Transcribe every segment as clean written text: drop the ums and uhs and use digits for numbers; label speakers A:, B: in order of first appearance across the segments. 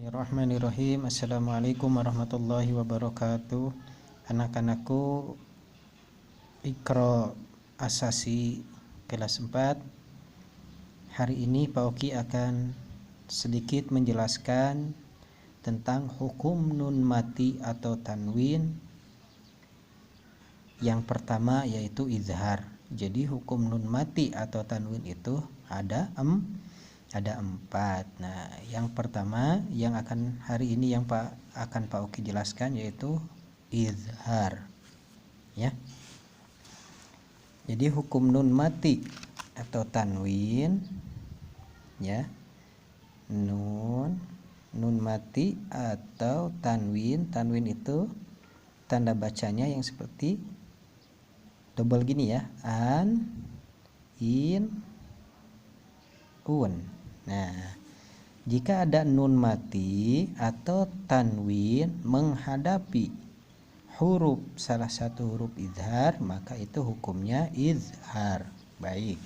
A: Bismillahirrahmanirrahim. Assalamualaikum warahmatullahi wabarakatuh. Anak-anakku, Iqra Asasi kelas 4. Hari ini Pak Oki akan sedikit menjelaskan tentang hukum nun mati atau tanwin. Yang pertama yaitu izhar. Jadi hukum nun mati atau tanwin itu ada 4. Nah, yang pertama yang akan hari ini yang Pak Oki jelaskan yaitu izhar. Ya. Jadi hukum nun mati atau tanwin, ya. Nun mati atau tanwin. Tanwin itu tanda bacanya yang seperti double gini ya. An, in, un. Nah, jika ada nun mati atau tanwin menghadapi salah satu huruf izhar, maka itu hukumnya izhar. Baik.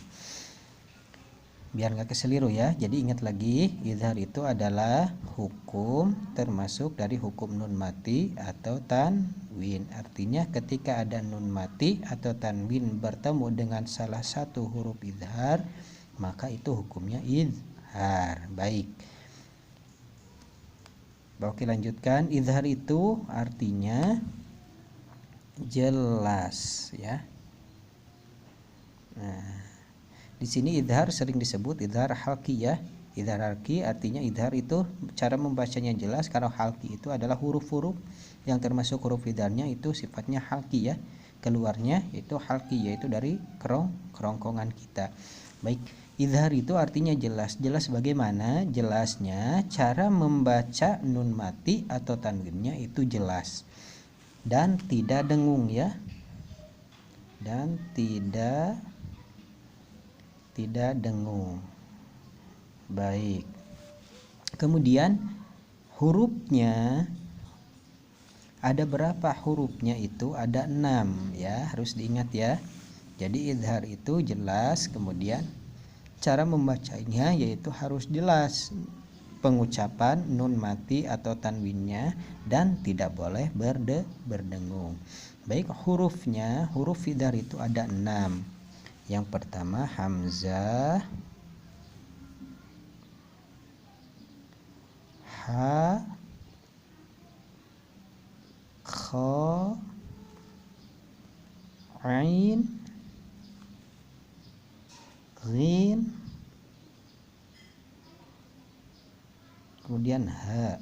A: Biar nggak keseliru ya. Jadi ingat lagi, izhar itu adalah hukum termasuk dari hukum nun mati atau tanwin. Artinya ketika ada nun mati atau tanwin bertemu dengan salah satu huruf izhar, maka itu hukumnya izhar. Baik. Oke, lanjutkan. Izhar itu artinya jelas, ya. Nah, di sini izhar sering disebut izhar halqi, ya. Izhar halqi artinya izhar itu cara membacanya jelas. Kalau halqi itu adalah huruf-huruf yang termasuk huruf izharnya itu sifatnya halqi, ya. Keluarnya itu halqi, yaitu dari kerongkongan kita. Baik. Izhar itu artinya jelas. Jelas bagaimana? Jelasnya cara membaca nun mati atau tanwinnya itu jelas dan tidak dengung, ya. Dan tidak dengung. Baik. Kemudian hurufnya ada berapa hurufnya? Itu ada 6, ya. Harus diingat, ya. Jadi izhar itu jelas, kemudian cara membacanya yaitu harus jelas pengucapan nun mati atau tanwinnya dan tidak boleh berdengung. Baik, hurufnya, huruf izhar itu ada 6. Yang pertama hamzah, ha, kha, ain, ghin, kemudian ha.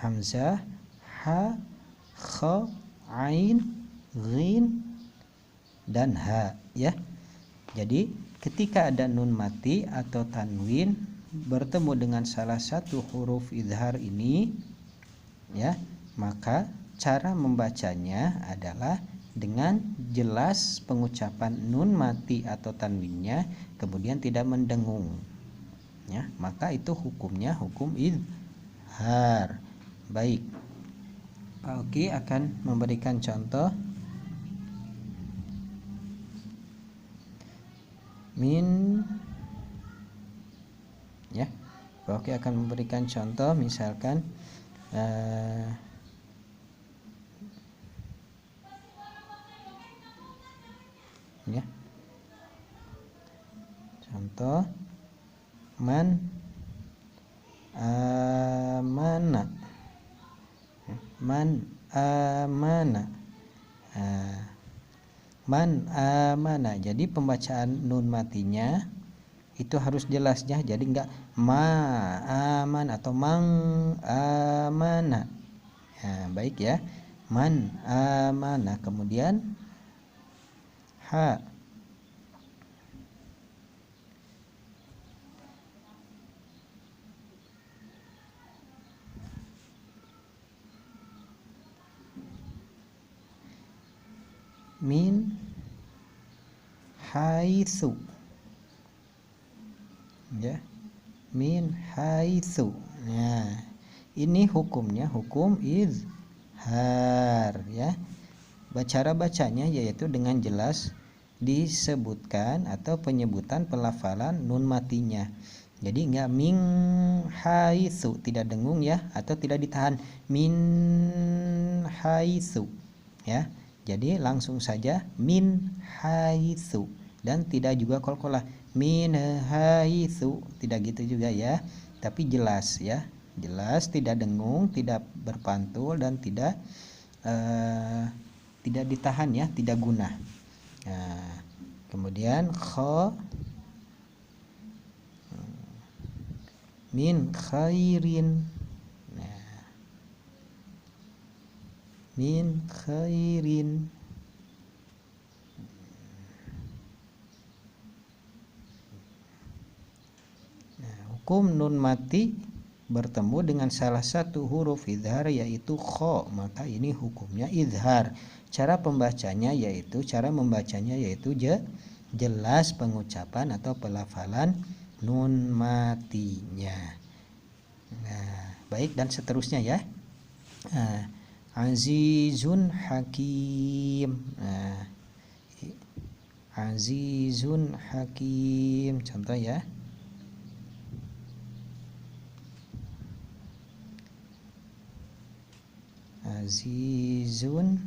A: Hamzah, ha, kha, ain, ghin, dan ha, ya. Jadi ketika ada nun mati atau tanwin bertemu dengan salah satu huruf izhar ini, ya, maka cara membacanya adalah dengan jelas pengucapan nun mati atau tanwinnya, kemudian tidak mendengung, ya, maka itu hukumnya hukum izhar. Baik, Pak Oki akan memberikan contoh. Min, ya, Pak Oki akan memberikan contoh, misalkan ya, contoh man amana, man amana, man amana. Jadi pembacaan nun matinya itu harus jelas, ya. Jadi enggak ma aman atau mang amana. Nah, baik, ya. Man amana, kemudian ha. Min haitsu, ya. Min haitsu. Nah, ini hukumnya hukum izhar, ya. Cara bacanya yaitu dengan jelas disebutkan atau penyebutan pelafalan nun matinya. Jadi enggak min haitsu, tidak dengung ya, atau tidak ditahan, min haitsu ya. Jadi langsung saja min haitsu, dan tidak juga qalqalah min haitsu, tidak gitu juga ya, tapi jelas ya, jelas, tidak dengung, tidak berpantul, dan tidak ditahan ya, tidak gunah. Nah, kemudian kha min khairin. Nah, min khairin. Nah, hukum nun mati bertemu dengan salah satu huruf izhar yaitu kha, maka ini hukumnya izhar. Cara membacanya yaitu jelas pengucapan atau pelafalan nun matinya. Nah, baik, dan seterusnya ya. Nah, azizun hakim. Nah, azizun hakim, contoh ya. Azizun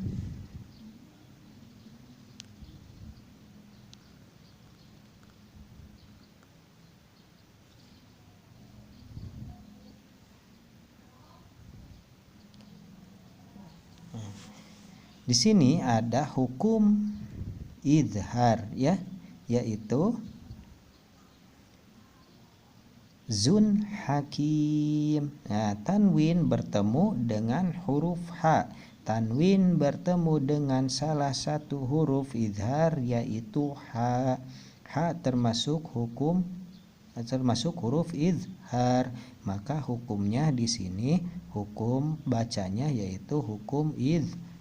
A: di sini ada hukum izhar ya, yaitu zun hakim. Nah, tanwin bertemu dengan huruf ha. Tanwin bertemu dengan salah satu huruf izhar yaitu ha. Ha termasuk huruf izhar, maka hukumnya di sini, hukum bacanya yaitu hukum izhar.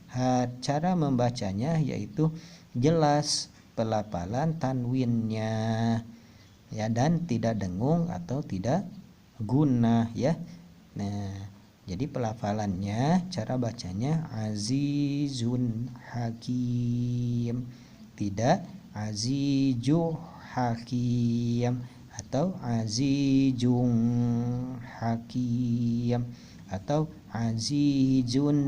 A: Cara membacanya yaitu jelas pelafalan tanwinnya ya, dan tidak dengung atau tidak gunah ya. Nah, jadi pelafalannya, cara bacanya azizun hakim, tidak azizu hakim atau azijung hakim atau azizun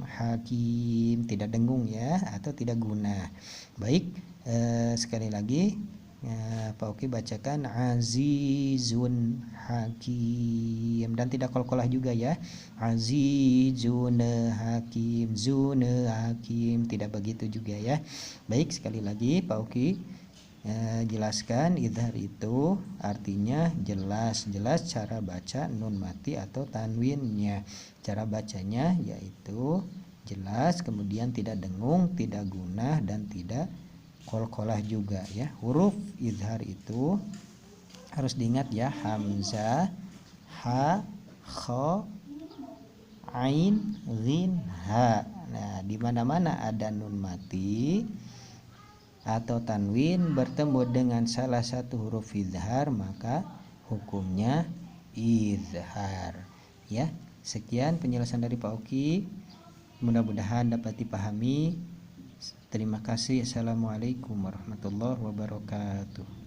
A: hakim, tidak dengung ya, atau tidak gunah. Baik, sekali lagi Pak Oki bacakan azizun hakim, dan tidak qalqalah juga ya, azizun hakim, zun hakim, tidak begitu juga ya. Baik, sekali lagi Pak Oki jelaskan izhar itu artinya jelas cara baca nun mati atau tanwinnya. Cara bacanya yaitu jelas, kemudian tidak dengung, tidak gunah, dan tidak qalqalah juga ya. Huruf izhar itu harus diingat ya, hamzah, ha, kha, ain, ghin, ha. Nah, di mana-mana ada nun mati atau tanwin bertemu dengan salah satu huruf izhar, maka hukumnya izhar ya. Sekian penjelasan dari Pak Oki, mudah-mudahan dapat dipahami. Terima kasih. Assalamualaikum warahmatullahi wabarakatuh.